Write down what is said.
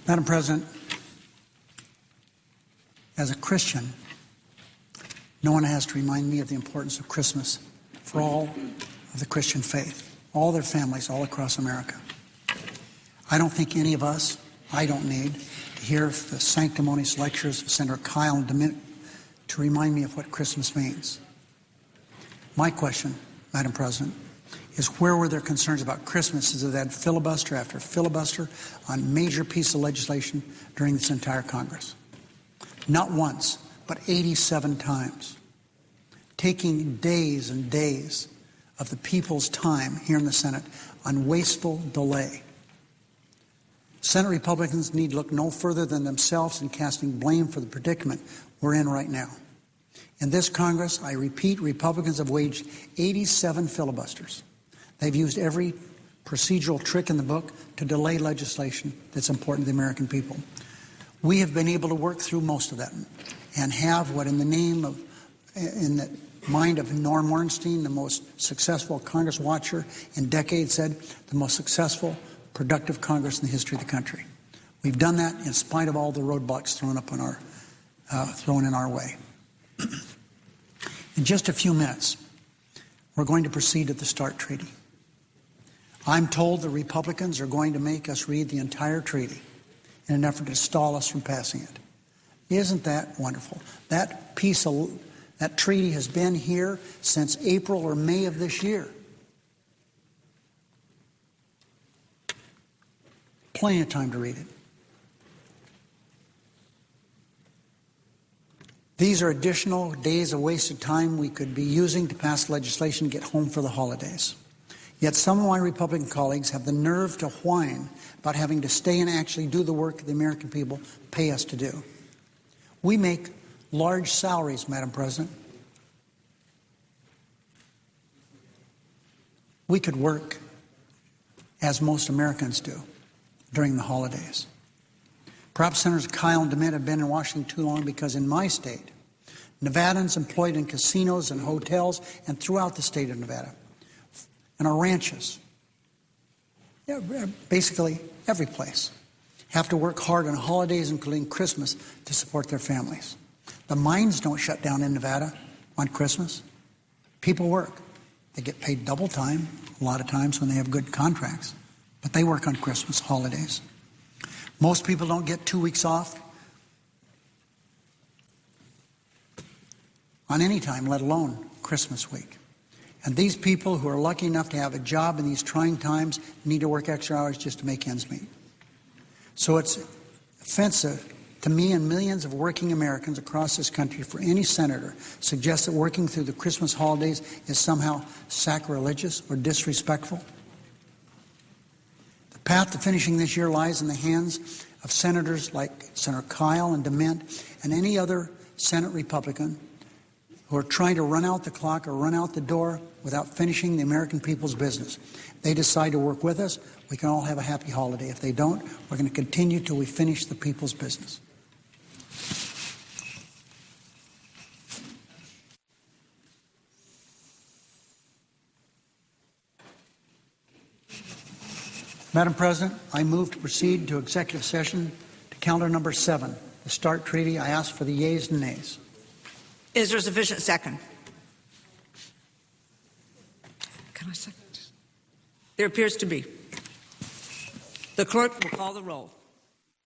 Madam President, as a Christian, no one has to remind me of the importance of Christmas for all of the Christian faith, all their families all across America. I don't think any of us, I don't need to hear the sanctimonious lectures of Senator Kyle and DeMint to remind me of what Christmas means. My question, Madam President, is where were their concerns about Christmas as they had filibuster after filibuster on major piece of legislation during this entire Congress? Not once, but 87 times, taking days and days of the people's time here in the Senate on wasteful delay. Senate Republicans need to look no further than themselves in casting blame for the predicament we're in right now. In this Congress, I repeat, Republicans have waged 87 filibusters. They've used every procedural trick in the book to delay legislation that's important to the American people. We have been able to work through most of them and have what in the mind of Norm Ornstein, the most successful Congress watcher in decades, said the most successful, productive Congress in the history of the country. We've done that in spite of all the roadblocks thrown in our way. In just a few minutes, we're going to proceed to the START Treaty. I'm told the Republicans are going to make us read the entire treaty in an effort to stall us from passing it. Isn't that wonderful? That treaty has been here since April or May of this year. Plenty of time to read it. These are additional days of wasted time we could be using to pass legislation to get home for the holidays. Yet some of my Republican colleagues have the nerve to whine about having to stay and actually do the work the American people pay us to do. We make large salaries, Madam President. We could work as most Americans do during the holidays. Perhaps Senators Kyle and DeMint have been in Washington too long because in my state, Nevadans employed in casinos and hotels and throughout the state of Nevada, and our ranches, basically every place, have to work hard on holidays, including Christmas, to support their families. The mines don't shut down in Nevada on Christmas. People work. They get paid double time a lot of times when they have good contracts, but they work on Christmas holidays. Most people don't get 2 weeks off on any time, let alone Christmas week. And these people who are lucky enough to have a job in these trying times need to work extra hours just to make ends meet. So it's offensive to me and millions of working Americans across this country for any senator suggest that working through the Christmas holidays is somehow sacrilegious or disrespectful. The path to finishing this year lies in the hands of senators like Senator Kyle and DeMint and any other Senate Republican who are trying to run out the clock or run out the door without finishing the American people's business. If they decide to work with us, we can all have a happy holiday. If they don't, we're going to continue till we finish the people's business. Madam President, I move to proceed to executive session to calendar number 7, the START Treaty. I ask for the yeas and nays. Is there sufficient second? Can I second? There appears to be. The clerk will call the roll.